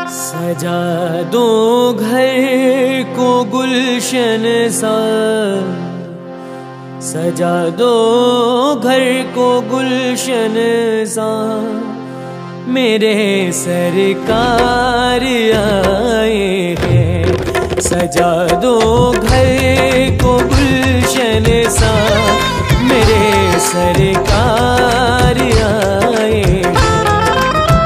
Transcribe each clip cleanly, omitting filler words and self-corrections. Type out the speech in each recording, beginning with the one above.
सजा दो घर को गुलशन सा, सजा दो घर को गुलशन सा, मेरे सरकार आए हैं। सजा दो घर को गुलशन सा, मेरे सरकार आए हैं।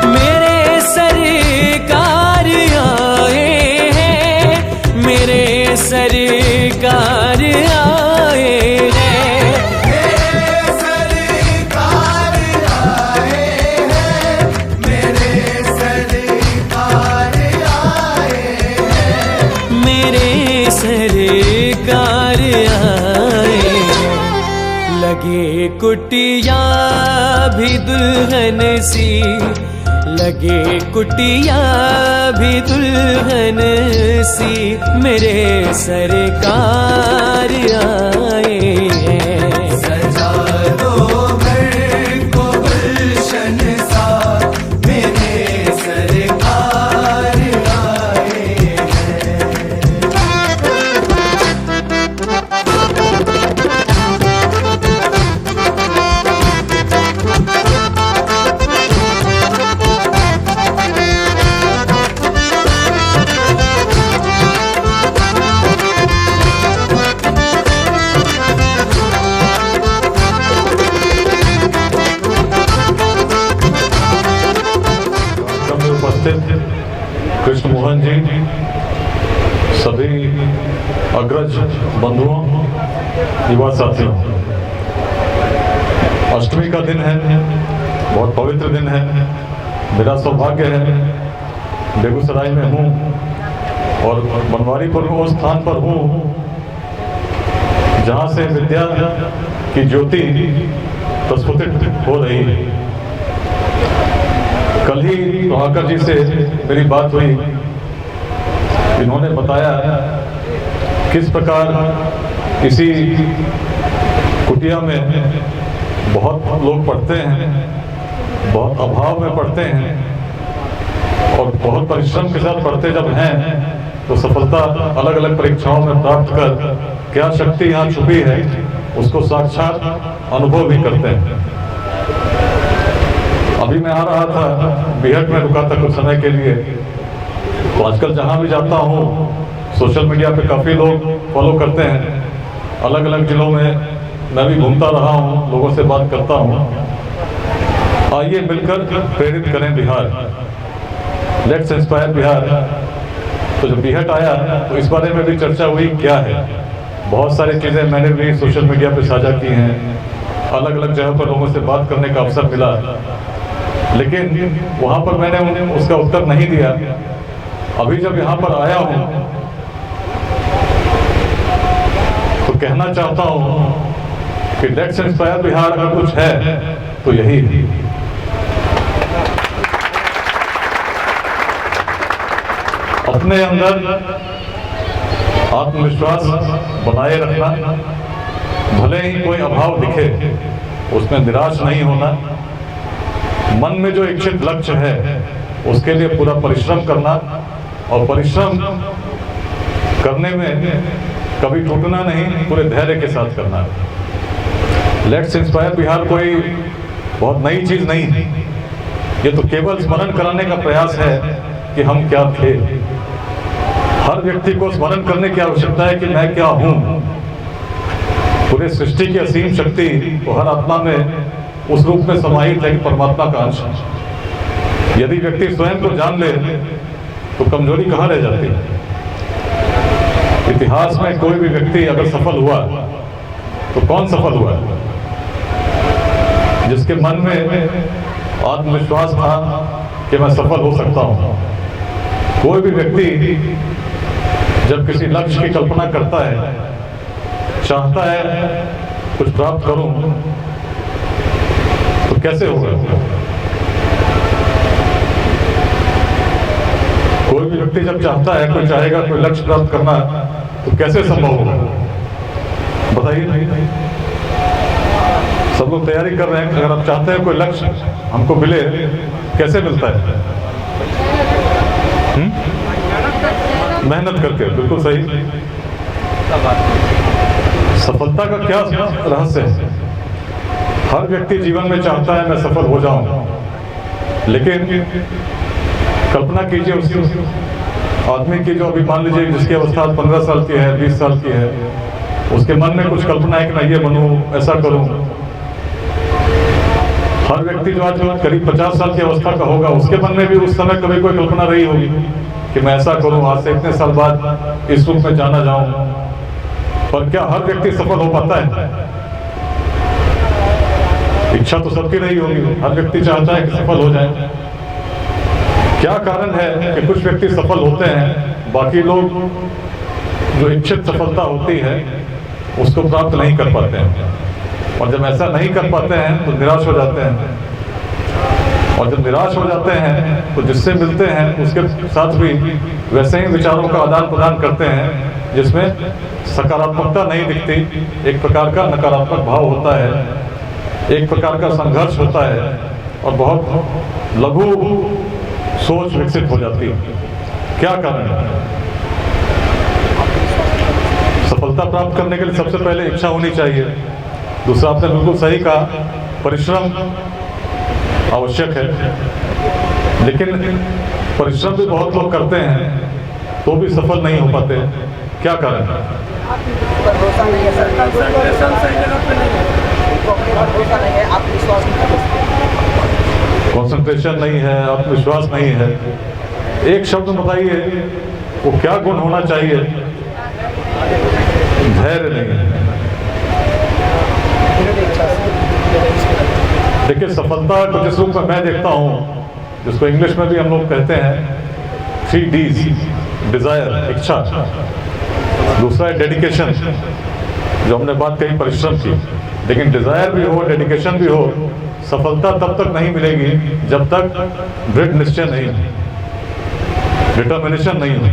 मेरे सरकार आए हैं, मेरे सरकार आए हैं। मेरे सरकार आए हैं, मेरे सरकार आए हैं। मेरे सरकार आए हैं। लगे कुटिया भी दुल्हन सी, लगे कुटिया भी दुल्हन सी, मेरे सरकार आए हैं। सजा दो घर को गुलशन सा, मेरे सरकार आए हैं। कृष्ण मोहन जी, सभी अग्रज बंधुओं, युवा साथियों, अष्टमी का दिन है, बहुत पवित्र दिन है। मेरा सौभाग्य है बेगूसराय में हूँ और बनवारीपुर में उस स्थान पर हूँ जहाँ से विद्या की ज्योति प्रस्फुटित हो रही है। कल ही प्रभाकर जी से मेरी बात हुई, इन्होंने बताया किस प्रकार इसी कुटिया में बहुत लोग पढ़ते हैं, बहुत अभाव में पढ़ते हैं और बहुत परिश्रम के साथ पढ़ते जब हैं तो सफलता अलग अलग परीक्षाओं में प्राप्त कर क्या शक्ति यहाँ छुपी है उसको साक्षात अनुभव भी करते हैं। अभी मैं आ रहा था, बीहट में रुका था कुछ समय के लिए, तो आजकल जहाँ भी जाता हूँ सोशल मीडिया पे काफ़ी लोग फॉलो करते हैं। अलग अलग जिलों में मैं भी घूमता रहा हूँ, लोगों से बात करता हूँ। आइए मिलकर प्रेरित करें बिहार, लेट्स इंस्पायर बिहार। तो जब बीहट आया तो इस बारे में भी चर्चा हुई क्या है। बहुत सारी चीज़ें मैंने भी सोशल मीडिया पे साझा की हैं, अलग अलग जगह पर लोगों से बात करने का अवसर मिला, लेकिन वहाँ पर मैंने उसका उत्तर नहीं दिया। अभी जब यहाँ पर आया हूँ तो कहना चाहता हूँ कि लेट्स इंस्पायर बिहार अगर कुछ है तो यही है। अपने अंदर आत्मविश्वास बनाए रखना, भले ही कोई अभाव दिखे उसमें निराश नहीं होना, मन में जो इच्छित लक्ष्य है उसके लिए पूरा परिश्रम करना और परिश्रम करने में कभी टूटना नहीं, पूरे धैर्य के साथ करना। लेट्स इंस्पायर बिहार कोई बहुत नई चीज नहीं है, ये तो केवल स्मरण कराने का प्रयास है कि हम क्या थे। हर व्यक्ति को स्मरण करने की आवश्यकता है कि मैं क्या हूँ। पूरे सृष्टि की असीम शक्ति तो हर आत्मा में उस रूप में समाहित है कि परमात्मा का अंश है। यदि व्यक्ति स्वयं को जान ले तो कमजोरी कहाँ रह जाती है। इतिहास में कोई भी व्यक्ति अगर सफल हुआ तो कौन सफल हुआ? जिसके मन में आत्मविश्वास था कि मैं सफल हो सकता हूँ। कोई भी व्यक्ति जब किसी लक्ष्य की कल्पना करता है, चाहता है कुछ प्राप्त करूं, तो कैसे होगा? कोई भी व्यक्ति जब चाहता है, कोई चाहेगा कोई लक्ष्य प्राप्त करना, तो कैसे संभव होगा? बताइए। सब लोग तैयारी कर रहे हैं, अगर आप चाहते हैं कोई लक्ष्य हमको मिले, कैसे मिलता है? मेहनत करके, बिल्कुल सही। सफलता का क्या रहस्य है? हर व्यक्ति जीवन में चाहता है मैं सफल हो जाऊं, लेकिन कल्पना कीजिए उस आदमी की जो अभी मान लीजिए जिसकी अवस्था 15 साल की है, 20 साल की है, उसके मन में कुछ कल्पना है कि मैं ये बनूं, ऐसा करूं। हर व्यक्ति जो आज करीब 50 साल की अवस्था का होगा, उसके मन में भी उस समय कभी कोई कल्पना रही होगी कि मैं ऐसा करूं, आज से इतने साल बाद इस रूप में जाना जाऊं। पर क्या हर व्यक्ति सफल हो पाता है? इच्छा तो सबकी रही होगी, हर व्यक्ति चाहता है कि सफल हो जाए। क्या कारण है कि कुछ व्यक्ति सफल होते हैं, बाकी लोग जो इच्छित सफलता होती है उसको प्राप्त नहीं कर पाते हैं, और जब ऐसा नहीं कर पाते हैं तो निराश हो जाते हैं, और जब निराश हो जाते हैं तो जिससे मिलते हैं उसके साथ भी वैसे ही विचारों का आदान प्रदान करते हैं जिसमें सकारात्मकता नहीं दिखती, एक प्रकार का नकारात्मक भाव होता है, एक प्रकार का संघर्ष होता है, और बहुत लघु सोच विकसित हो जाती है। क्या कारण है? सफलता प्राप्त करने के लिए सबसे पहले इच्छा होनी चाहिए। दूसरा, आपने बिल्कुल सही कहा, परिश्रम आवश्यक है, लेकिन परिश्रम भी बहुत लोग करते हैं तो भी सफल नहीं हो पाते। क्या कारण है? भरोसा नहीं है सर, कंसंट्रेशन सही जगह पे नहीं है, उनको अपने पर भरोसा नहीं है, आत्मविश्वास नहीं है, कंसंट्रेशन नहीं है, आत्मविश्वास नहीं है। एक शब्द बताइए, वो क्या गुण होना चाहिए? धैर्य नहीं है। देखिए, सफलता को जिस रूप में मैं देखता हूँ, जिसको इंग्लिश में भी हम लोग कहते हैं 3 Ds, डिजायर, इच्छा, दूसरा है डेडिकेशन, जो हमने बात कही परिश्रम की, लेकिन डिजायर भी हो, डेडिकेशन भी हो, सफलता तब तक नहीं मिलेगी जब तक दृढ़ निश्चय नहीं, डिटर्मिनेशन नहीं हो।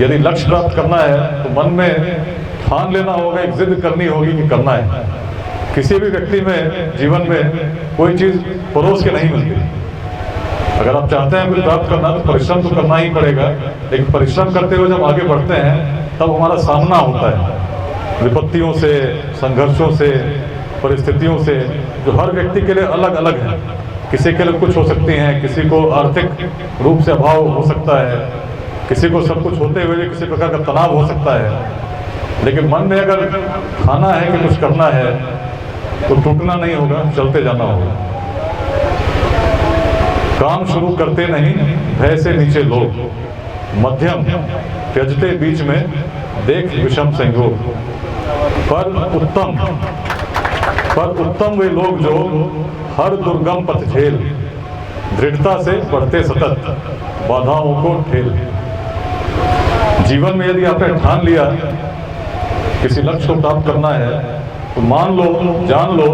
यदि लक्ष्य प्राप्त करना है तो मन में ठान लेना होगा, एक जिद करनी होगी कि करना है। किसी भी व्यक्ति में जीवन में कोई चीज परोस के नहीं मिलती। अगर आप चाहते हैं कुछ प्राप्त करना तो परिश्रम तो करना ही पड़ेगा, लेकिन परिश्रम करते हुए जब आगे बढ़ते हैं तब हमारा सामना होता है विपत्तियों से, संघर्षों से, परिस्थितियों से, जो हर व्यक्ति के लिए अलग अलग है। किसी के लिए कुछ हो सकती हैं, किसी को आर्थिक रूप से अभाव हो सकता है, किसी को सब कुछ होते हुए भी किसी प्रकार का तनाव हो सकता है। लेकिन मन में अगर ठाना है कि कुछ करना है तो टूटना नहीं होगा, चलते जाना होगा। काम शुरू करते नहीं भय से नीचे लोग, मध्यम त्यजते बीच में देख विषम संयोग। पर उत्तम वे लोग जो हर दुर्गम पथ झेल, दृढ़ता से बढ़ते सतत बाधाओं को ठेल। जीवन में यदि आपने ठान लिया किसी लक्ष्य को प्राप्त करना है तो मान लो, जान लो,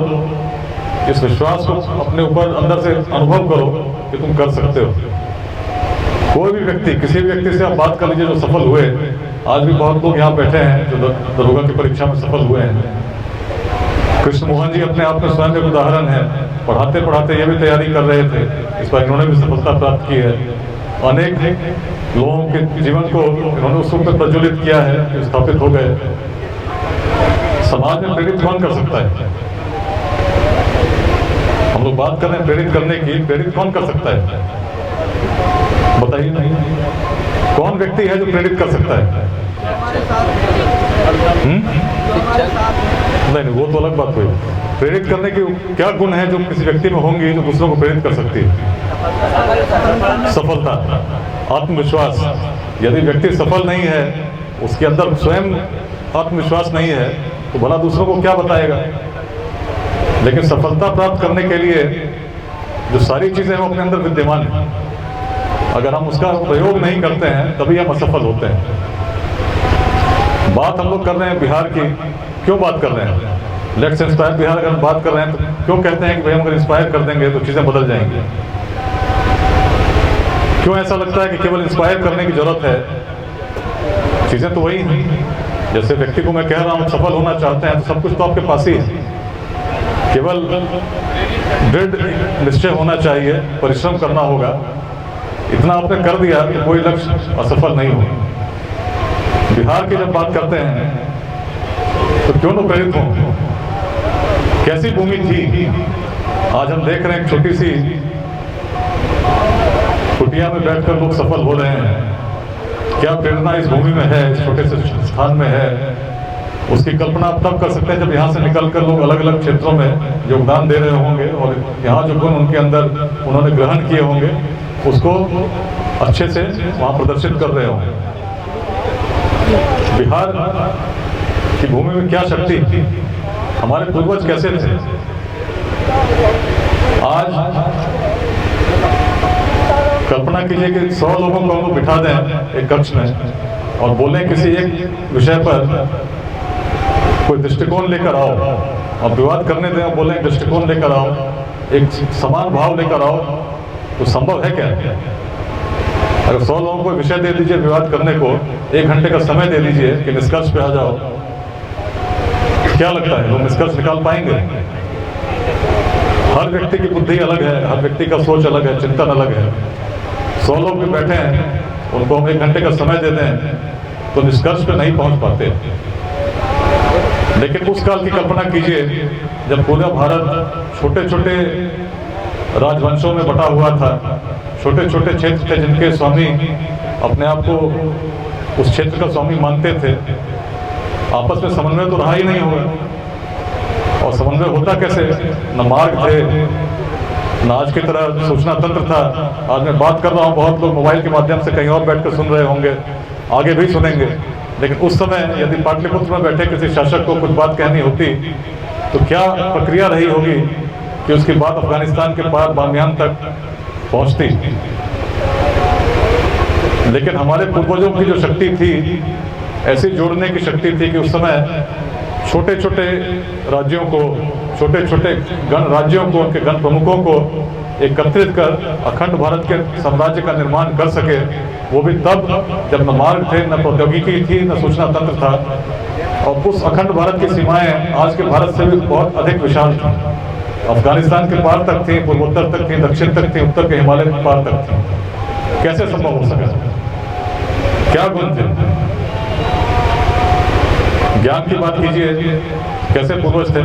इस विश्वास को अपने ऊपर अंदर से अनुभव करो कि तुम कर सकते हो। कोई भी व्यक्ति, किसी भी व्यक्ति से आप बात कर लीजिए जो सफल हुए, आज भी बहुत लोग यहाँ बैठे हैं जो दरोगा की परीक्षा में सफल हुए हैं। कृष्ण मोहन जी अपने आप में स्वयं एक उदाहरण है, पढ़ाते पढ़ाते ये भी तैयारी कर रहे थे, इस पर इन्होंने भी सफलता प्राप्त की है। अनेक लोगों के जीवन को इन्होंने उस रूप में प्रज्वलित किया है कि स्थापित हो गए। समाज में प्रेरित कौन कर सकता है? हम लोग बात कर रहे हैं प्रेरित करने की, प्रेरित कौन कर सकता है? बताइए, कौन व्यक्ति है जो प्रेरित कर सकता है? नहीं, वो तो अलग बात हुई। प्रेरित करने की क्या गुण है जो किसी व्यक्ति में होंगी जो दूसरों को प्रेरित कर सकती है? सफलता, आत्मविश्वास। यदि व्यक्ति सफल नहीं है, उसके अंदर स्वयं आत्मविश्वास नहीं है, तो भला दूसरों को क्या बताएगा? लेकिन सफलता प्राप्त करने के लिए जो सारी चीजें वो अपने अंदर विद्यमान है, अगर हम उसका प्रयोग नहीं करते हैं तभी हम असफल होते हैं। बात हम लोग कर रहे हैं बिहार की, क्यों बात कर रहे हैं? लेट्स इंस्पायर बिहार अगर हम बात कर रहे हैं तो क्यों कहते हैं कि भाई हम अगर इंस्पायर कर देंगे तो चीजें बदल जाएंगी? क्यों ऐसा लगता है कि केवल इंस्पायर करने की जरूरत है? चीजें तो वही हैं। जैसे व्यक्ति को मैं कह रहा हूँ सफल होना चाहते हैं तो सब कुछ तो आपके पास ही है, केवल दृढ़ निश्चय होना चाहिए, परिश्रम करना होगा। इतना आपने कर दिया कि कोई लक्ष्य असफल नहीं हो। बिहार की जब बात करते हैं तो क्यों न प्रेरित हों। कैसी भूमि थी, आज हम देख रहे हैं छोटी सी कुटिया में बैठकर लोग सफल हो रहे हैं। क्या प्रेरणा इस भूमि में है, इस छोटे से स्थान में है, उसकी कल्पना आप तब कर सकते हैं जब यहाँ से निकलकर लोग अलग अलग क्षेत्रों में योगदान दे रहे होंगे और यहाँ जो गुण उनके अंदर उन्होंने ग्रहण किए होंगे उसको अच्छे से वहाँ प्रदर्शित कर रहे होंगे। बिहार की भूमि में क्या शक्ति थी, हमारे पूर्वज कैसे थे। आज कल्पना कीजिए कि 100 लोगों को हम लोग बिठा दें एक कक्ष में और बोलें किसी एक विषय पर कोई दृष्टिकोण लेकर आओ और विवाद करने दें और बोलें दृष्टिकोण लेकर आओ, एक समान भाव लेकर आओ, तो संभव है क्या? अगर 100 लोगों को विषय दे दीजिए विवाद करने को, 1 घंटे का समय दे दीजिए कि निष्कर्ष पे आ जाओ, क्या लगता है लोग निष्कर्ष निकाल पाएंगे? हर व्यक्ति की बुद्धि अलग है, हर व्यक्ति का सोच अलग है, चिंतन अलग है। 100 लोग भी बैठे हैं, उनको हम 1 घंटे का समय दे दें तो निष्कर्ष पे नहीं पहुंच पाते। लेकिन उस काल की कल्पना कीजिए जब पूरा भारत छोटे छोटे राजवंशों में बटा हुआ था, छोटे छोटे क्षेत्र थे जिनके स्वामी अपने आप को उस क्षेत्र का स्वामी मानते थे। आपस में समन्वय तो रहा ही नहीं होगा, और समन्वय होता कैसे? न मार्ग थे, न आज की तरह सूचना तंत्र था। आज मैं बात कर रहा हूँ, बहुत लोग मोबाइल के माध्यम से कहीं और बैठकर सुन रहे होंगे, आगे भी सुनेंगे। लेकिन उस समय यदि पाटलिपुत्र में बैठे किसी शासक को कुछ बात कहनी होती तो क्या प्रक्रिया रही होगी कि उसकी बात अफगानिस्तान के पार बामियान तक पहुंचती। लेकिन हमारे पूर्वजों की जो शक्ति थी, ऐसी जोड़ने की शक्ति थी कि उस समय छोटे छोटे राज्यों को, छोटे छोटे गण राज्यों को, उनके गण प्रमुखों को एकत्रित कर अखंड भारत के साम्राज्य का निर्माण कर सके। वो भी तब जब न मार्ग थे, न प्रौद्योगिकी थी, न सूचना तंत्र था। और उस अखंड भारत की सीमाएं आज के भारत से भी बहुत अधिक विशाल थी। अफगानिस्तान के पार तक थी, पूर्वोत्तर तक थी, दक्षिण तक थी, उत्तर के हिमालय के पार तक थी। कैसे संभव हो सका? क्या गुण थे? ज्ञान की बात कीजिए, कैसे पूर्वज थे?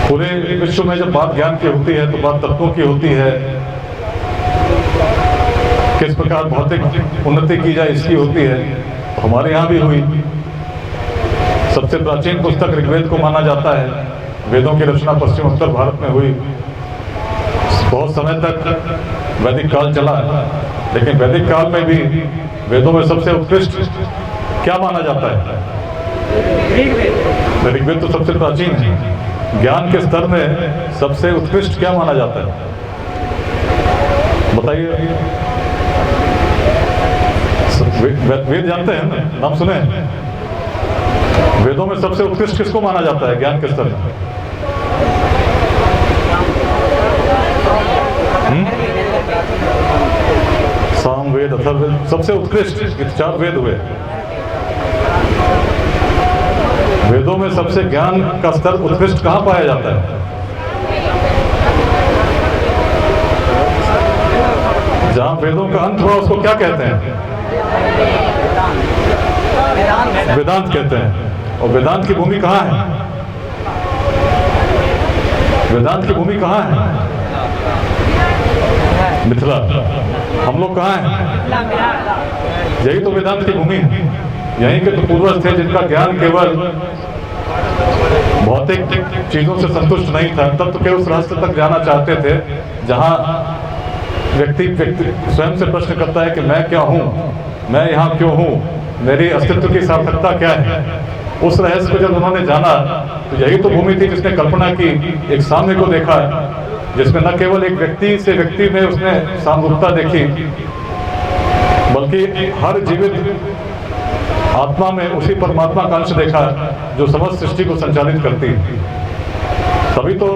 पूरे विश्व में जब बात ज्ञान की होती है तो बात तत्वों की होती है। किस प्रकार भौतिक उन्नति की जाए इसकी होती है। तो हमारे यहाँ भी हुई। सबसे प्राचीन पुस्तक ऋग्वेद को माना जाता है। वेदों की रचना पश्चिम उत्तर भारत में हुई। बहुत समय तक वैदिक काल चला, लेकिन वैदिक काल में भी वेदों में सबसे उत्कृष्ट क्या माना जाता है? ऋग्वेद तो सबसे प्राचीन है। ज्ञान के स्तर में सबसे उत्कृष्ट क्या माना जाता है? बताइए। वेद जानते हैं ना, नाम सुने हैं? वेदों में सबसे उत्कृष्ट किसको माना जाता है ज्ञान के स्तर में? सामवेद, अथर्ववेद, सबसे उत्कृष्ट 4 वेद हुए। वेदों में सबसे ज्ञान का स्तर उत्कृष्ट कहाँ पाया जाता है? जहाँ वेदों का अंत हुआ उसको क्या कहते हैं? वेदांत कहते हैं। और वेदांत की भूमि कहाँ है? वेदांत की भूमि कहाँ है? मिथिला। हम लोग कहाँ हैं? यही तो वेदांत की भूमि है। यहीं के तो पूर्वज थे जिनका ज्ञान केवल भौतिक चीजों से संतुष्ट नहीं था। तब तो केवल उस रास्ते तक जाना चाहते थे जहाँ व्यक्ति स्वयं से प्रश्न करता है कि मैं क्या हूँ, मैं यहाँ क्यों हूँ, मेरी अस्तित्व की सार्थकता क्या है। उस रहस्य को जब उन्होंने जाना तो यही तो भूमि थी जिसने कल्पना की, एक साम्य को देखा, जिसमें न केवल एक व्यक्ति से व्यक्ति में उसने सामरूपता देखी, बल्कि हर जीवित आत्मा में उसी परमात्मा का अंश देखा जो समस्त सृष्टि को संचालित करती है। तभी तो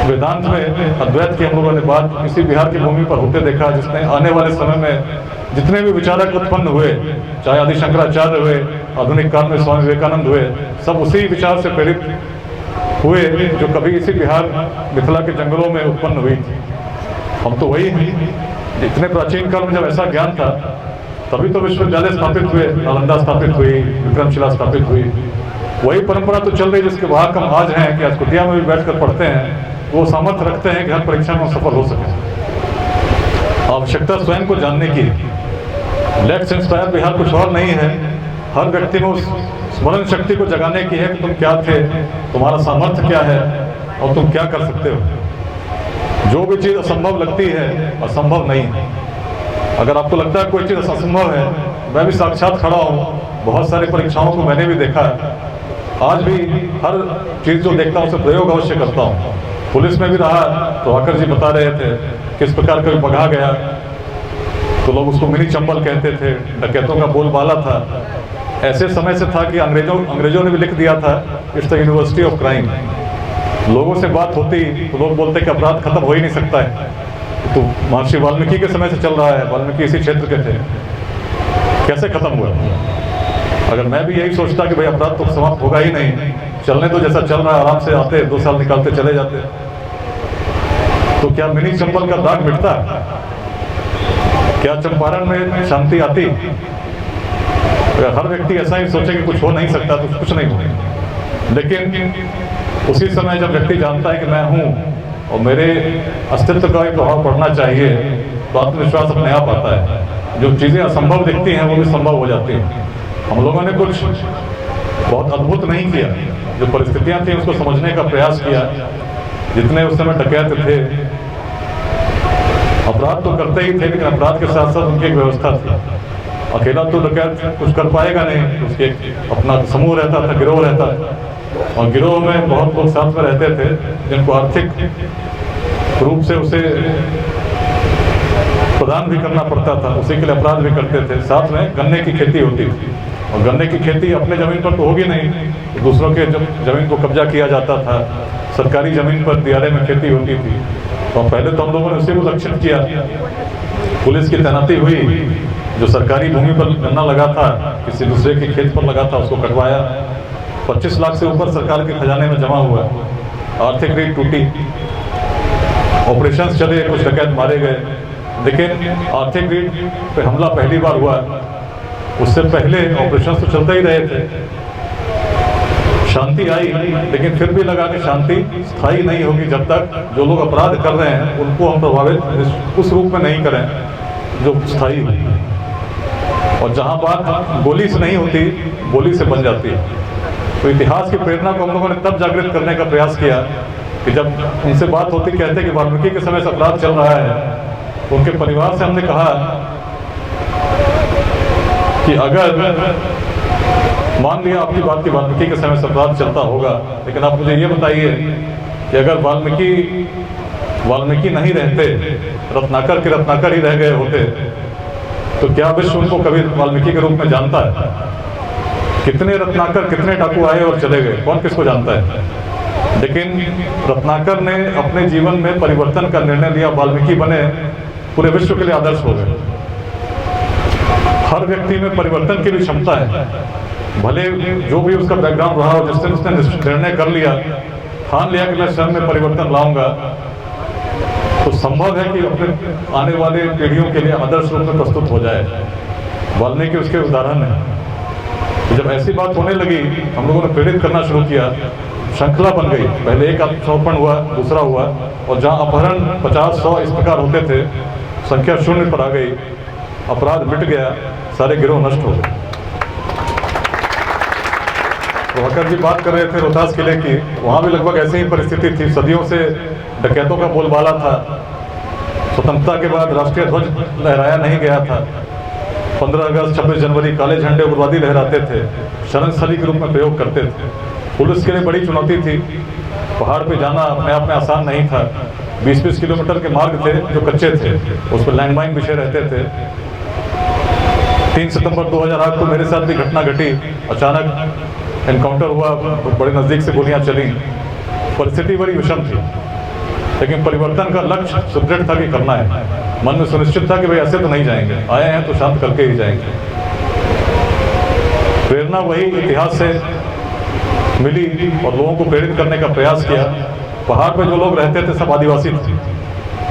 वेदांत में अद्वैत की हम लोगों ने बात इसी बिहार की भूमि पर होते देखा, जिसने आने वाले समय में जितने भी विचारक उत्पन्न हुए, चाहे आदि शंकराचार्य हुए, आधुनिक काल में स्वामी विवेकानंद हुए, सब उसी विचार से प्रेरित हुए जो कभी इसी बिहार मिथिला के जंगलों में उत्पन्न हुई थी। हम तो वही हैं इतने प्राचीन काल में जब ऐसा ज्ञान था तभी तो विश्वविद्यालय स्थापित हुए, नालंदा स्थापित हुई, विक्रमशिला स्थापित हुई। वही परंपरा तो चल रही जिसके वाहक हम आज हैं कि आज कुटिया में भी बैठकर पढ़ते हैं, वो सामर्थ्य रखते हैं कि हर परीक्षा में सफल हो सके। आवश्यकता स्वयं को जानने की, लेट्स इंस्पायर बिहार कुछ और नहीं है, हर व्यक्ति में उस स्मरण शक्ति को जगाने की है कि तुम क्या थे, तुम्हारा सामर्थ्य क्या है और तुम क्या कर सकते हो। जो भी चीज़ असंभव लगती है असंभव नहीं है। अगर आपको लगता है कोई चीज़ असंभव है, मैं भी साक्षात खड़ा हूँ, बहुत सारी परीक्षाओं को मैंने भी देखा है, आज भी हर चीज़ जो देखता हूँ उसे प्रयोग अवश्य करता हूँ। पुलिस में भी रहा, प्रभाकर जी बता रहे थे किस प्रकार कभी भगा गया तो लोग उसको मिनी चंबल कहते थे, डकैतों का बोलबाला था। ऐसे समय से था कि अंग्रेजों ने भी लिख दिया था it's the university of crime. लोगों से बात होती तो लोग बोलते कि अपराध खत्म हो ही नहीं सकता है, तो महर्षि वाल्मीकि के समय से चल रहा है, वाल्मीकि इसी क्षेत्र के थे, कैसे खत्म हुआ। अगर मैं भी यही सोचता कि भाई अपराध तो समाप्त होगा ही नहीं, चलने तो जैसा चल रहा है, आराम से आते 2 साल निकालते चले जाते, तो क्या मिनी चंबल का दाग मिटता? क्या चंपारण में शांति आती? अगर हर व्यक्ति ऐसा ही सोचे कि कुछ हो नहीं सकता तो कुछ नहीं होगा। लेकिन उसी समय जब व्यक्ति जानता है कि मैं हूँ और मेरे अस्तित्व का भी प्रभाव पड़ना चाहिए, तो आत्मविश्वास अपने आप आता है। जो चीज़ें असंभव दिखती हैं वो भी संभव हो जाती हैं। हम लोगों ने कुछ बहुत अद्भुत नहीं किया, जो परिस्थितियां थी उसको समझने का प्रयास किया। जितने उस समय डकैत थे अपराध तो करते ही थे, लेकिन अपराध के साथ साथ उनकी एक व्यवस्था थी। अकेला तो डकैत कुछ कर पाएगा नहीं, उसके अपना समूह रहता था, गिरोह रहता था, और गिरोह में बहुत लोग साथ में रहते थे जिनको आर्थिक रूप से उसे प्रदान भी करना पड़ता था, उसी के लिए अपराध भी करते थे। साथ में गन्ने की खेती होती थी, और गन्ने की खेती अपने ज़मीन पर तो होगी नहीं, तो दूसरों के ज़मीन को कब्जा किया जाता था। सरकारी ज़मीन पर दियारे में खेती होती थी, तो पहले तो हम लोगों ने उसी को लक्षित किया। पुलिस की तैनाती हुई, जो सरकारी भूमि पर गन्ना लगा था किसी दूसरे के खेत पर लगा था उसको कटवाया। 25 लाख से ऊपर सरकार के खजाने में जमा हुआ। आर्थिक रीढ़ टूटी, ऑपरेशंस चले, कुछ डकैत मारे गए, लेकिन आर्थिक रीढ़ पे हमला पहली बार हुआ। उससे पहले ऑपरेशंस तो चलते ही रहे थे। शांति आई, लेकिन फिर भी लगा कि शांति स्थायी नहीं होगी जब तक जो लोग अपराध कर रहे हैं उनको हम प्रभावित उस रूप में नहीं करें जो स्थायी हो। और जहां बात गोली से नहीं होती, बोली से बन जाती है। तो इतिहास की प्रेरणा को हम लोगों ने तब जागृत करने का प्रयास किया कि जब उनसे बात होती, कहते कि वाल्मीकि के समय से अपराध चल रहा है, तो उनके परिवार से हमने कहा कि अगर मान लिया आपकी बात की वाल्मीकि के समय से अपराध चलता होगा, लेकिन आप मुझे ये बताइए कि अगर वाल्मीकि नहीं रहते, रत्नाकर के रत्नाकर ही रह गए होते, तो क्या विश्व उनको कभी वाल्मीकि के रूप में जानता है? कितने रत्नाकर, कितने डाकू आए और चले गए, कौन किसको जानता है? लेकिन रत्नाकर ने अपने जीवन में परिवर्तन का निर्णय लिया, वाल्मीकि बने, पूरे विश्व के लिए आदर्श हो गए। हर व्यक्ति में परिवर्तन की भी क्षमता है, भले जो भी उसका बैकग्राउंड रहा हो, जिस दिन उसने निर्णय कर लिया, ठान लिया कि मैं स्वयं में परिवर्तन लाऊंगा, तो संभव है कि अपने आने वाले पीढ़ियों के लिए आदर्श रूप में प्रस्तुत हो जाए। वाल्मीकि उसके उदाहरण है। जब ऐसी बात होने लगी, हम लोगों ने प्रेरित करना शुरू किया, श्रृंखला बन गई। पहले एक आत्मसमर्पण हुआ, दूसरा हुआ, और जहाँ अपहरण 50-100 इस प्रकार होते थे, संख्या 0 पर आ गई, अपराध मिट गया, सारे गिरोह नष्ट हो गए। प्रभाकर जी बात कर रहे थे रोहतास किले की, वहाँ भी लगभग ऐसी ही परिस्थिति थी। सदियों से डकैतों का बोलबाला था। स्वतंत्रता के बाद राष्ट्रीय ध्वज लहराया नहीं गया था। 15 अगस्त 26 जनवरी काले झंडे उग्रवादी लहराते थे, शरण स्थली के रूप में प्रयोग करते थे। पुलिस के लिए बड़ी चुनौती थी। पहाड़ पे जाना अपने आप में आसान नहीं था। 20-20 किलोमीटर के मार्ग थे जो कच्चे थे, उस पर लैंडमाइन बिछे रहते थे। 3 सितंबर 2008 को मेरे साथ भी घटना घटी। अचानक एनकाउंटर हुआ, बड़े नज़दीक से गोलियां चली। परिस्थिति बड़ी विषम थी, लेकिन परिवर्तन का लक्ष्य सुदृढ़ था कि करना है। मन में सुनिश्चित था कि भाई ऐसे तो नहीं जाएंगे, आए हैं तो शांत करके ही जाएंगे। प्रेरणा वही इतिहास से मिली और लोगों को प्रेरित करने का प्रयास किया। पहाड़ पे जो लोग रहते थे सब आदिवासी थे,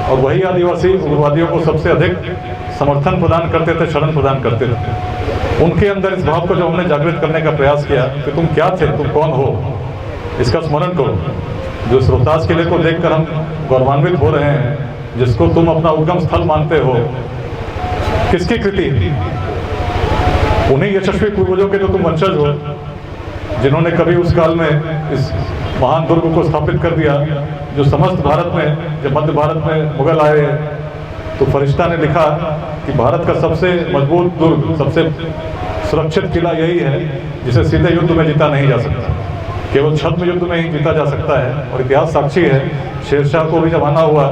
और वही आदिवासी उग्रवादियों को सबसे अधिक समर्थन प्रदान करते थे, शरण प्रदान करते थे। उनके अंदर इस भाव को जो हमने जागृत करने का प्रयास किया कि तुम क्या थे, तुम कौन हो, इसका स्मरण करो। जो इस रोहतास किले को देखकर हम गौरवान्वित हो रहे हैं, जिसको तुम अपना उद्गम स्थल मानते हो, किसकी कृति? उन्हीं यशस्वी पूर्वजों के जो तुम वंशज हो, जिन्होंने कभी उस काल में इस महान दुर्ग को स्थापित कर दिया। जो समस्त भारत में, जब मध्य भारत में मुगल आए तो फरिश्ता ने लिखा कि भारत का सबसे मजबूत दुर्ग, सबसे सुरक्षित किला यही है जिसे सीधे युद्ध में जीता नहीं जा सकता, केवल छद्म युद्ध में ही जीता जा सकता है। और इतिहास साक्षी है, शेरशाह को भी जब आना हुआ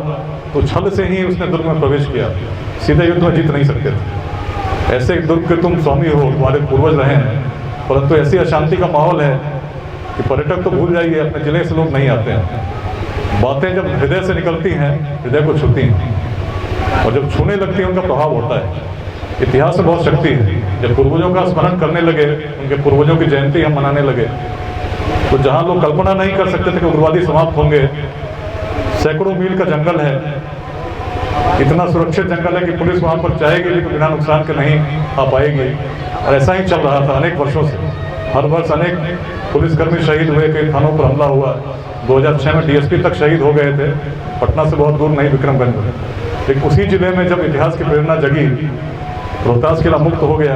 तो छल से ही उसने दुर्ग में प्रवेश किया, सीधे युद्ध में जीत नहीं सकते थे। ऐसे दुर्ग के तुम स्वामी हो, तुम्हारे पूर्वज रहे हैं, परंतु ऐसी अशांति का माहौल है कि पर्यटक तो भूल जाइए, अपने जिले से लोग नहीं आते हैं। बातें जब हृदय से निकलती हैं, हृदय को छूती हैं, और जब छूने लगती हैं उनका प्रभाव होता है। इतिहास में बहुत शक्ति है। जब पूर्वजों का स्मरण करने लगे, उनके पूर्वजों की जयंती हम मनाने लगे, तो जहाँ लोग कल्पना नहीं कर सकते थे कि उग्रवादी समाप्त होंगे, सैकड़ों मील का जंगल है, इतना सुरक्षित जंगल है कि पुलिस वहाँ पर चाहेगी भी तो बिना नुकसान के नहीं आ पाएगी। और ऐसा ही चल रहा था अनेक वर्षों से। हर वर्ष अनेक पुलिसकर्मी शहीद हुए, कई थानों पर हमला हुआ। 2006 में डीएसपी तक शहीद हो गए थे, पटना से बहुत दूर नहीं, विक्रमगंज में। लेकिन उसी जिले में जब इतिहास की प्रेरणा जगी, रोहतास किला मुक्त हो गया।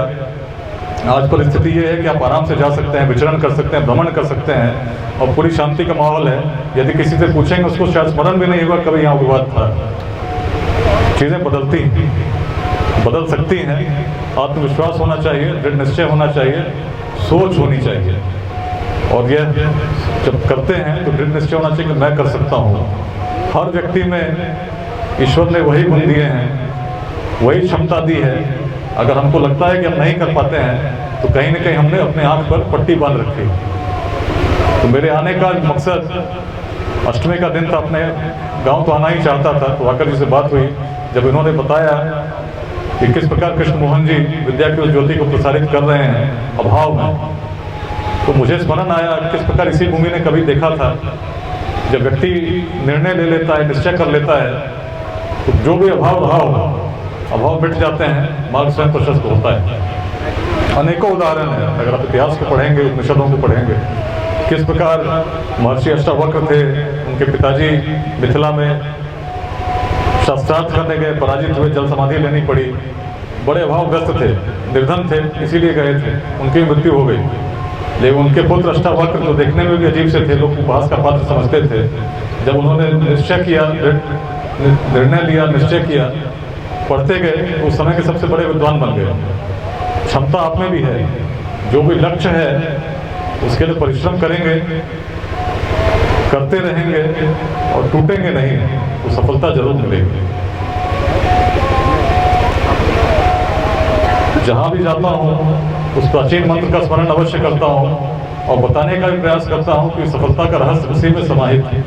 आज परिस्थिति ये है कि आप आराम से जा सकते हैं, विचरण कर सकते हैं, भ्रमण कर सकते हैं, और पूरी शांति का माहौल है। यदि किसी से पूछेंगे, उसको शायद स्मरण भी नहीं हुआ कभी यहाँ विवाद था। चीज़ें बदल सकती हैं। आत्मविश्वास होना चाहिए, दृढ़ निश्चय होना चाहिए, सोच होनी चाहिए, और यह जब करते हैं तो दृढ़ निश्चय होना चाहिए कि मैं कर सकता हूँ। हर व्यक्ति में ईश्वर ने वही गुण दिए हैं, वही क्षमता दी है। अगर हमको लगता है कि हम नहीं कर पाते हैं, तो कहीं न कहीं हमने अपने आँख पर पट्टी बांध रखी। तो मेरे आने का मकसद, अष्टमी का दिन था, अपने गांव तो आना ही चाहता था। तो आकर जी से बात हुई, जब इन्होंने बताया कि किस प्रकार कृष्ण मोहन जी विद्या की उस ज्योति को प्रसारित कर रहे हैं अभाव में, तो मुझे स्मरण आया किस प्रकार इसी भूमि ने कभी देखा था। जब व्यक्ति निर्णय ले लेता है, निश्चय कर लेता है, तो जो भी अभाव मिट जाते हैं, मार्ग स्वयं प्रशस्त होता है। अनेकों उदाहरण हैं, अगर आप इतिहास को पढ़ेंगे, उपनिषदों को पढ़ेंगे, किस प्रकार महर्षि अष्टावक्र थे, उनके पिताजी मिथिला में शास्त्रार्थ करने गए, पराजित हुए, जल समाधि लेनी पड़ी, बड़े अभावग्रस्त थे, निर्धन थे, इसीलिए गए थे, उनकी मृत्यु हो गई। लेकिन उनके पुत्र अष्टावक्र तो देखने में भी अजीब से थे, लोग उपहास का पात्र समझते थे। जब उन्होंने निश्चय किया, निर्णय लिया, निश्चय किया, पढ़ते गए, तो उस समय के सबसे बड़े विद्वान बन गए। क्षमता आप में भी है, जो भी लक्ष्य है उसके लिए परिश्रम करेंगे, करते रहेंगे और टूटेंगे नहीं, तो सफलता जरूर मिलेगी। जहाँ भी जाता हूँ उस प्राचीन मंत्र का स्मरण अवश्य करता हूँ, और बताने का भी प्रयास करता हूँ कि सफलता का रहस्य उसी में समाहित है।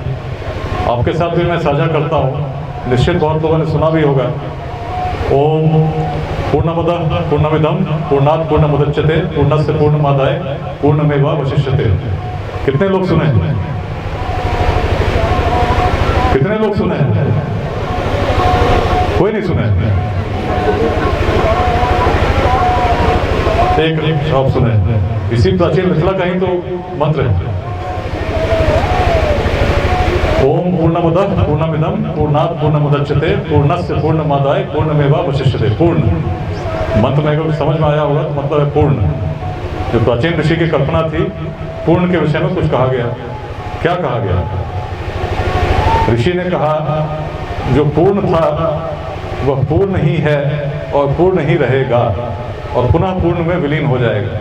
आपके साथ भी मैं साझा करता हूँ, निश्चित बहुत लोगों ने सुना भी होगा। ओम पूर्णमदः पूर्णमिदं पूर्णात् पूर्णमुदच्यते पूर्णस्य पूर्णमादाय पूर्णमेवावशिष्यते। कितने लोग सुने? कितने लोग सुने? कोई नहीं सुने? एक आप सुने। इसी प्राचीन मिथिला का ही तो मंत्र है। ओम पूर्णमदः पूर्णमिदं पूर्णात् पूर्णमुदच्यते पूर्णस्य पूर्णमादाय पूर्णमेवावशिष्यते। पूर्ण मंत्र में समझ में आया होगा, तो मतलब है पूर्ण। जो प्राचीन ऋषि की कल्पना थी, पूर्ण के विषय में कुछ कहा गया। क्या कहा गया? ऋषि ने कहा जो पूर्ण था वह पूर्ण ही है और पूर्ण ही रहेगा और पुनः पूर्ण में विलीन हो जाएगा।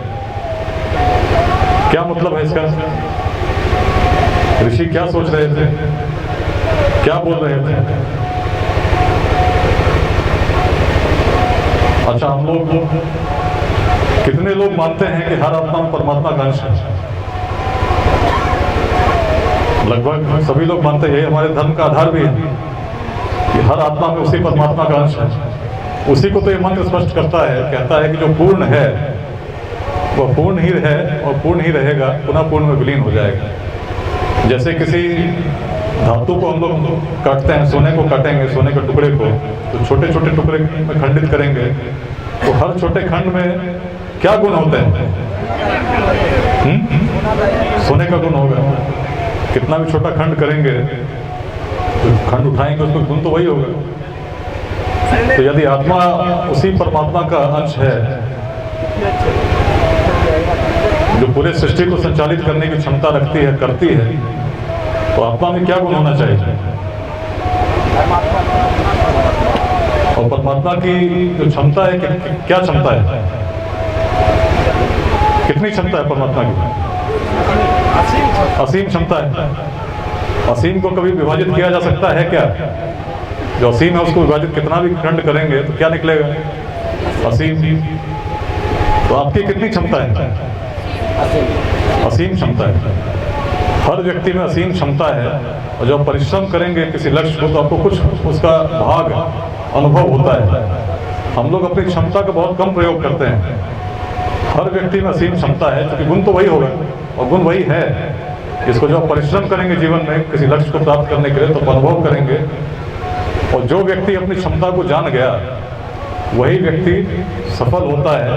क्या मतलब है इसका? ऋषि क्या सोच रहे थे, क्या बोल रहे थे? अच्छा, हम लोग कितने लोग मानते हैं कि हर आत्मा में परमात्मा का अंश है? लगभग सभी लोग मानते हैं। हमारे धर्म का आधार भी है कि हर आत्मा में उसी परमात्मा का अंश है। उसी को तो ये मंत्र स्पष्ट करता है, कहता है कि जो पूर्ण है वह पूर्ण ही है और पूर्ण ही रहेगा, पुनः पूर्ण में विलीन हो जाएगा। जैसे किसी धातु को हम लोग काटते हैं, सोने को काटेंगे, सोने के टुकड़े को तो छोटे छोटे टुकड़े में खंडित करेंगे, तो हर छोटे खंड में क्या गुण होते हैं? सोने का गुण होगा। कितना भी छोटा खंड करेंगे तो खंड उठाएंगे, उसको गुण तो वही होगा। तो यदि आत्मा उसी परमात्मा का अंश है जो पूरे सृष्टि को संचालित करने की क्षमता रखती है, करती है, तो आत्मा में क्या गुण होना चाहिए? और परमात्मा की जो क्षमता है, क्या क्षमता है? कितनी क्षमता है परमात्मा की? असीम क्षमता है। असीम को कभी विभाजित किया जा सकता है क्या? जो असीम है उसको विभाजित कितना भी खंड करेंगे तो क्या निकलेगा? असीम। तो आपकी कितनी क्षमता है? असीम क्षमता है। हर व्यक्ति में असीम क्षमता है, और जब परिश्रम करेंगे किसी लक्ष्य को तो आपको कुछ उसका भाग अनुभव होता है। हम लोग अपनी क्षमता का बहुत कम प्रयोग करते हैं। हर व्यक्ति में असीम क्षमता है, क्योंकि गुण तो वही होगा, और गुण वही है। इसको जब परिश्रम करेंगे जीवन में किसी लक्ष्य को प्राप्त करने के लिए तो अनुभव करेंगे। और जो व्यक्ति अपनी क्षमता को जान गया वही व्यक्ति सफल होता है,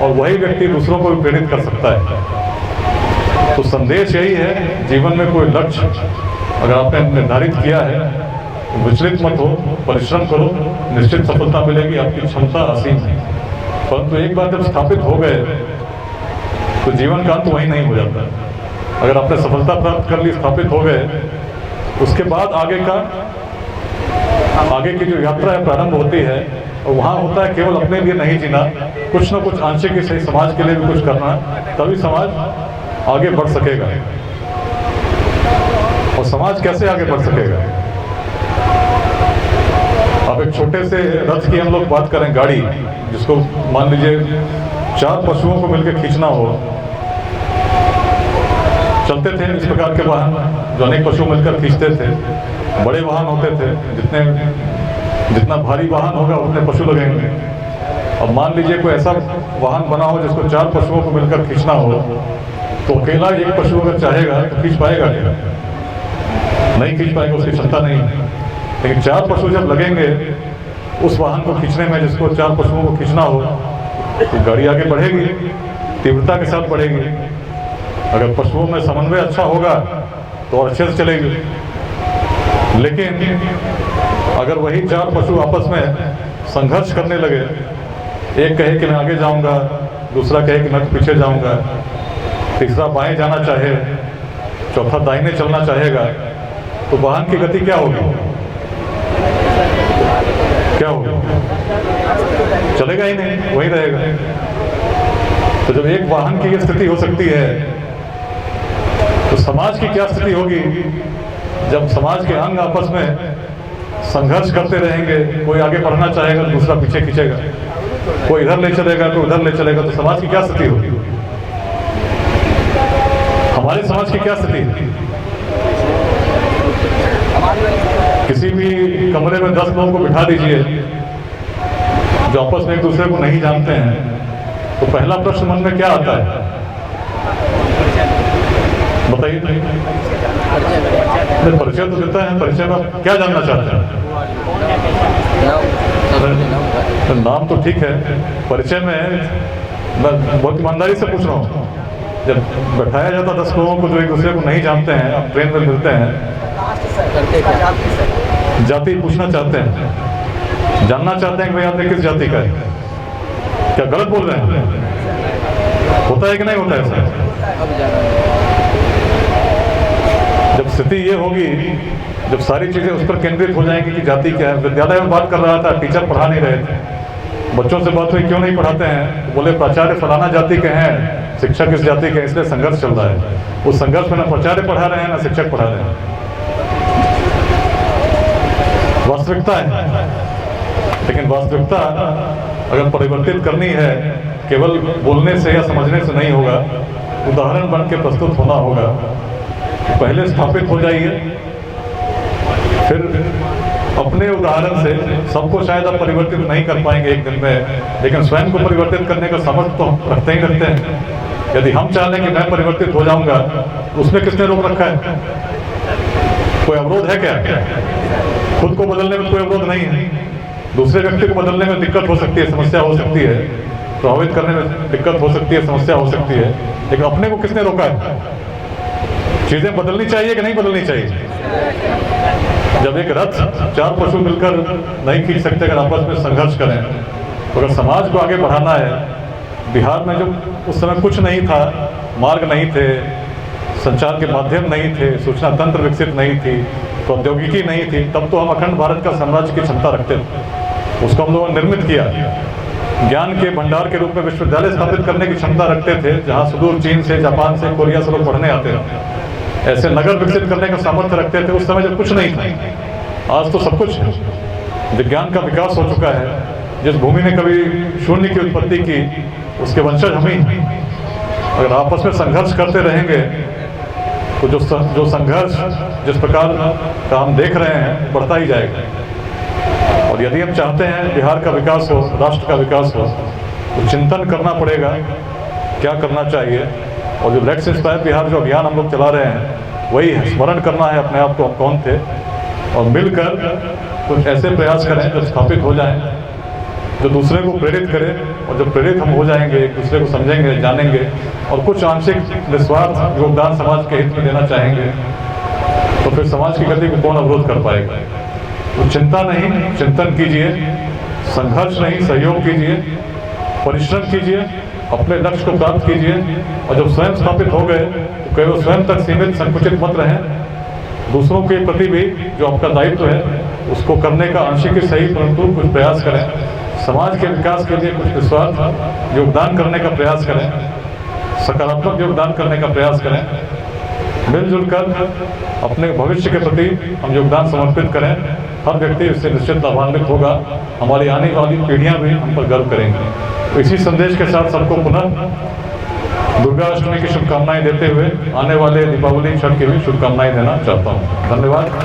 और वही व्यक्ति दूसरों को भी प्रेरित कर सकता है। तो संदेश यही है, जीवन में कोई लक्ष्य अगर आपने निर्धारित किया है तो विचलित मत हो, परिश्रम करो, निश्चित सफलता मिलेगी। आपकी क्षमता असीम है, परंतु एक बार जब स्थापित हो गए तो जीवन का अंत वही नहीं हो जाता। अगर आपने सफलता प्राप्त कर ली, स्थापित हो गए, उसके बाद आगे की जो यात्रा है प्रारंभ होती है, और वहाँ होता है केवल अपने लिए नहीं जीना, कुछ ना कुछ आंशिक ही सही समाज के लिए भी कुछ करना, तभी समाज आगे बढ़ सकेगा। और समाज कैसे आगे बढ़ सकेगा? अब एक छोटे से रथ की हम लोग बात करें, गाड़ी जिसको मान लीजिए 4 पशुओं को मिलकर खींचना हो। चलते थे इस प्रकार के वाहन जो अनेक पशु मिलकर खींचते थे। बड़े वाहन होते थे, जितना भारी वाहन होगा उतने पशु लगेंगे। अब मान लीजिए कोई ऐसा वाहन बना हो जिसको 4 पशुओं को मिलकर खींचना हो, तो अकेला एक पशु अगर चाहेगा तो खींच पाएगा क्या? नहीं खींच पाएगा, उसकी क्षमता नहीं है। लेकिन 4 पशु जब लगेंगे उस वाहन को खींचने में, जिसको 4 पशुओं को खींचना हो, तो गाड़ी आगे बढ़ेगी, तीव्रता के साथ बढ़ेगी। अगर पशुओं में समन्वय अच्छा होगा तो और अच्छे से चलेगी। लेकिन अगर वही 4 पशु आपस में संघर्ष करने लगे, एक कहे कि मैं आगे जाऊंगा, दूसरा कहे कि मैं पीछे जाऊंगा, तीसरा बाएं जाना चाहे, चौथा दाहिने चलना चाहेगा, तो वाहन की गति क्या होगी? क्या होगी? चलेगा ही नहीं, वही रहेगा। तो जब एक वाहन की ये स्थिति हो सकती है, तो समाज की क्या स्थिति होगी? जब समाज के अंग आपस में संघर्ष करते रहेंगे, कोई आगे बढ़ना चाहेगा, दूसरा पीछे खींचेगा, कोई इधर ले चलेगा, कोई उधर ले चलेगा, तो समाज की क्या स्थिति होगी? हमारे समाज की क्या स्थिति है? किसी भी कमरे में 10 लोगों को बिठा दीजिए जो आपस में एक दूसरे को नहीं जानते हैं, तो पहला प्रश्न मन में क्या आता है? बताइए। परिचय तो देता है, परिचय में क्या जानना चाहते हैं? नाम तो ठीक है, परिचय में मैं बहुत ईमानदारी से पूछ रहा हूँ। जब बैठाया जाता 10 लोगों को जो एक दूसरे को नहीं जानते हैं, आप ट्रेन में मिलते हैं, जाति पूछना चाहते हैं, जानना चाहते हैं कि भाई आपने किस जाति का है। क्या गलत बोल रहे हैं? होता है कि नहीं होता है सर? जब स्थिति ये होगी, जब सारी चीजें उस पर केंद्रित हो जाएंगी कि जाति क्या है। विद्यालय में बात कर रहा था, टीचर पढ़ा नहीं रहे थे, बच्चों से बात हुई क्यों नहीं पढ़ाते हैं, तो बोले प्राचार्य फलाना जाति के हैं, शिक्षक इस जाति के, इसलिए संघर्ष चल रहा है। उस संघर्ष में ना प्राचार्य पढ़ा रहे हैं ना शिक्षक पढ़ा रहे हैं। वास्तविकता है, लेकिन वास्तविकता अगर परिवर्तित करनी है, केवल बोलने से या समझने से नहीं होगा, उदाहरण बन के प्रस्तुत होना होगा। पहले स्थापित हो जाइए, फिर अपने उदाहरण से सबको शायद आप परिवर्तित नहीं कर पाएंगे एक दिन में, लेकिन स्वयं को परिवर्तित करने का सामर्थ्य तो हम रखते ही रखते हैं। यदि हम चाह लें कि मैं परिवर्तित हो जाऊंगा, तो उसमें किसने रोक रखा है? कोई अवरोध है क्या? खुद को बदलने में कोई अवरोध नहीं है, दूसरे व्यक्ति को बदलने में दिक्कत हो सकती है, समस्या हो सकती है, प्रभावित करने में दिक्कत हो सकती है, समस्या हो सकती है, लेकिन अपने को किसने रोका है? चीजें बदलनी चाहिए कि नहीं बदलनी चाहिए? जब एक रथ 4 पशु मिलकर नहीं खींच सकते, अगर आपस में संघर्ष करें, तो अगर समाज को आगे बढ़ाना है, बिहार में जो उस समय कुछ नहीं था, मार्ग नहीं थे, संचार के माध्यम नहीं थे, सूचना तंत्र विकसित नहीं थी, प्रौद्योगिकी नहीं थी, तब तो हम अखंड भारत का साम्राज्य की क्षमता रखते थे। उसको हम लोगों ने निर्मित किया, ज्ञान के भंडार के रूप में विश्वविद्यालय स्थापित करने की क्षमता रखते थे, जहाँ सुदूर चीन से, जापान से, कोरिया से लोग पढ़ने आते थे। ऐसे नगर विकसित करने का सामर्थ्य रखते थे उस समय जब कुछ नहीं था। आज तो सब कुछ है, विज्ञान का विकास हो चुका है। जिस भूमि ने कभी शून्य की उत्पत्ति की, उसके वंशज हम ही। अगर आपस में संघर्ष करते रहेंगे तो जो संघर्ष जिस प्रकार का हम देख रहे हैं बढ़ता ही जाएगा। और यदि हम चाहते हैं बिहार का विकास हो, राष्ट्र का विकास हो, तो चिंतन करना पड़ेगा क्या करना चाहिए। और जो लेट्स इंस्पायर बिहार जो अभियान हम लोग चला रहे हैं, वही है, स्मरण करना है अपने आप को हम कौन थे, और मिलकर कुछ ऐसे प्रयास करें जो स्थापित हो जाएं, जो दूसरे को प्रेरित करें। और जब प्रेरित हम हो जाएंगे, एक दूसरे को समझेंगे, जानेंगे, और कुछ आंशिक निस्वार्थ योगदान समाज के हित में देना चाहेंगे, तो फिर समाज की गति को कौन अवरोध कर पाएगा। तो चिंता नहीं, चिंतन कीजिए, संघर्ष नहीं, सहयोग कीजिए, परिश्रम कीजिए, अपने लक्ष्य को प्राप्त कीजिए। और जब स्वयं स्थापित हो गए तो केवल स्वयं तक सीमित संकुचित मत रहें, दूसरों के प्रति भी जो आपका दायित्व है उसको करने का आंशिक ही सही, परंतु कुछ प्रयास करें, समाज के विकास के लिए कुछ निस्वार्थ योगदान करने का प्रयास करें, सकारात्मक योगदान करने का प्रयास करें। मिलजुल कर अपने भविष्य के प्रति हम योगदान समर्पित करें। हर व्यक्ति इससे निश्चित लाभान्वित होगा, हमारी आने वाली पीढ़ियां भी हम पर गर्व करेंगी। तो इसी संदेश के साथ सबको पुनः दुर्गा अष्टमी की शुभकामनाएं देते हुए आने वाले दीपावली, छठ की भी शुभकामनाएं देना चाहता हूँ। धन्यवाद।